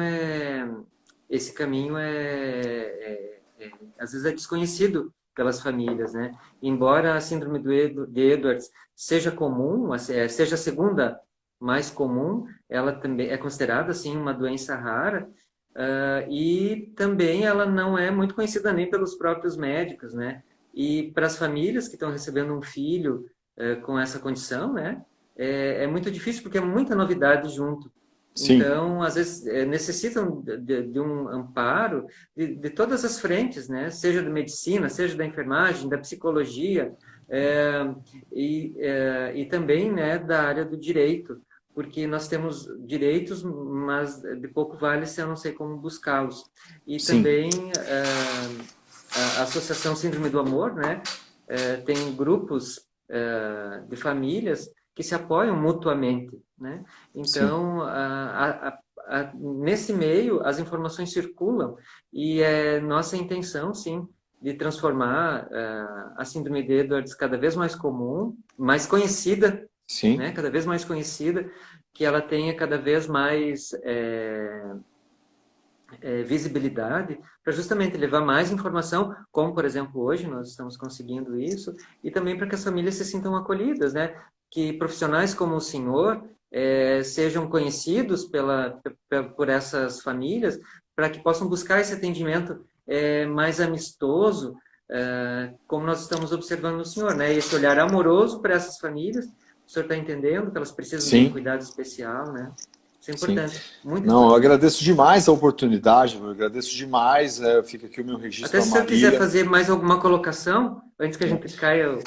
às vezes é desconhecido pelas famílias, né? Embora a síndrome de Edwards seja comum, seja a segunda mais comum, ela também é considerada assim uma doença rara, e também ela não é muito conhecida nem pelos próprios médicos, né? E para as famílias que estão recebendo um filho com essa condição, né? É muito difícil porque é muita novidade junto. Sim, Então, às vezes, necessitam de um amparo de todas as frentes, né? Seja da medicina, seja da enfermagem, da psicologia, e também, né, da área do direito, porque nós temos direitos, mas de pouco vale se eu não sei como buscá-los. E sim, também a Associação Síndrome do Amor, né? Tem grupos de famílias que se apoiam mutuamente, né? sim. Então, nesse meio, as informações circulam e é nossa intenção, sim, de transformar a síndrome de Edwards cada vez mais comum, mais conhecida, Sim, né? Cada vez mais conhecida, que ela tenha cada vez mais visibilidade, para justamente levar mais informação, como, por exemplo, hoje nós estamos conseguindo isso, e também para que as famílias se sintam acolhidas, né? Que profissionais como o senhor sejam conhecidos por essas famílias, para que possam buscar esse atendimento mais amistoso, como nós estamos observando no senhor, né? Esse olhar amoroso para essas famílias, o senhor está entendendo que elas precisam de um sim, cuidado especial, né? Isso é sim. importante, muito Não, eu importante. agradeço demais a oportunidade, eu agradeço demais. Fica aqui o meu registro Até à se o senhor quiser Marília. fazer mais alguma colocação, antes que a gente caia, caia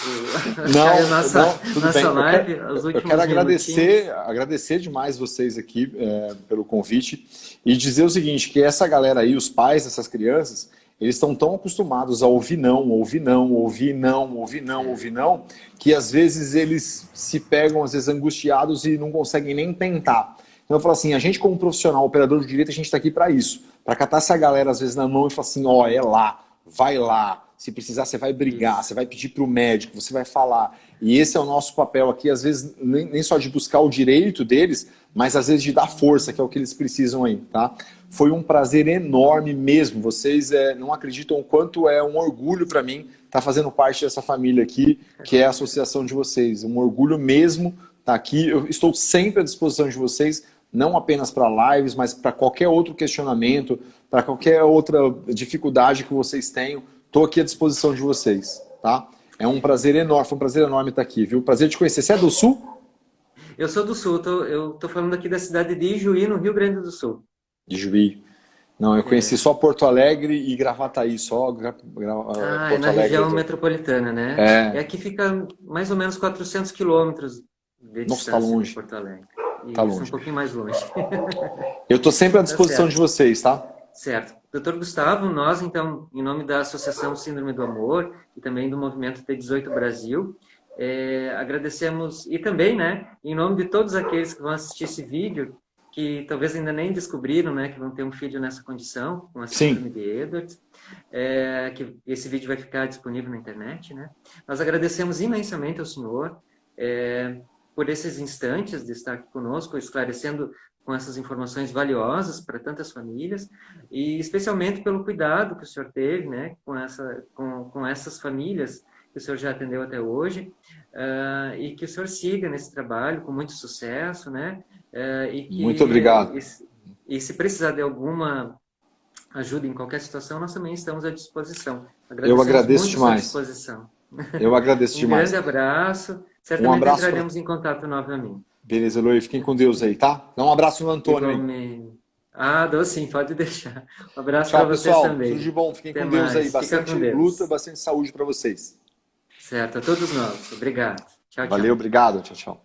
a Não, não, tudo nossa bem. live, os Eu quero últimos minutinhos. agradecer demais vocês aqui pelo convite e dizer o seguinte, que essa galera aí, os pais dessas crianças, eles estão tão acostumados a ouvir não, ouvir não, ouvir não, ouvir não, ouvir não, que às vezes eles se pegam, às vezes, angustiados e não conseguem nem tentar. Então eu falo assim, a gente como profissional, operador de direito, a gente está aqui para isso, para catar essa galera às vezes na mão e falar assim, ó, é lá, vai lá, se precisar você vai brigar, Isso. você vai pedir para o médico, você vai falar. E esse é o nosso papel aqui, às vezes nem só de buscar o direito deles, mas às vezes de dar força, que é o que eles precisam aí, tá? Foi um prazer enorme mesmo, vocês não acreditam o quanto é um orgulho para mim estar fazendo parte dessa família aqui, que é a associação de vocês, um orgulho mesmo estar aqui, eu estou sempre à disposição de vocês, não apenas para lives, mas para qualquer outro questionamento, para qualquer outra dificuldade que vocês tenham, estou aqui à disposição de vocês, tá? É um prazer enorme, foi um prazer enorme estar aqui, viu? Prazer te conhecer. Você é do Sul? Eu sou do Sul, eu tô falando aqui da cidade de Ijuí, no Rio Grande do Sul. De Juí. Não, eu conheci É, só Porto Alegre e Gravataí, só é Porto na Alegre. região metropolitana, né? É, É aqui fica mais ou menos 400 quilômetros de nossa, tá distância de longe, Porto Alegre. tá Isso, um longe. pouquinho mais longe. Eu estou sempre à Tá disposição de certo. vocês, tá? Certo. Doutor Gustavo, nós, então, em nome da Associação Síndrome do Amor e também do Movimento T18 Brasil, agradecemos, e também, né, em nome de todos aqueles que vão assistir esse vídeo, que talvez ainda nem descobriram, né, que vão ter um filho nessa condição, com a Sim. síndrome de Edwards, que esse vídeo vai ficar disponível na internet, né? Nós agradecemos imensamente ao senhor por esses instantes de estar aqui conosco, esclarecendo com essas informações valiosas para tantas famílias, e especialmente pelo cuidado que o senhor teve, né, com essas famílias que o senhor já atendeu até hoje, e que o senhor siga nesse trabalho com muito sucesso, né? Muito obrigado. E se precisar de alguma ajuda em qualquer situação, nós também estamos à disposição. Eu agradeço muito demais. a sua disposição. Eu agradeço demais. Grande abraço. Certamente abraço entraremos em contato novamente. Beleza, Eloy. Fiquem com Deus aí, tá? Dá um abraço no Antônio aí. Dou sim, pode deixar. Um abraço Tchau, para vocês pessoal. também. Tudo de bom. Fiquem Até com Deus mais. aí. Bastante luta, bastante saúde para vocês. Certo, a todos nós. Obrigado. Tchau, tchau. Valeu, obrigado. Tchau, tchau.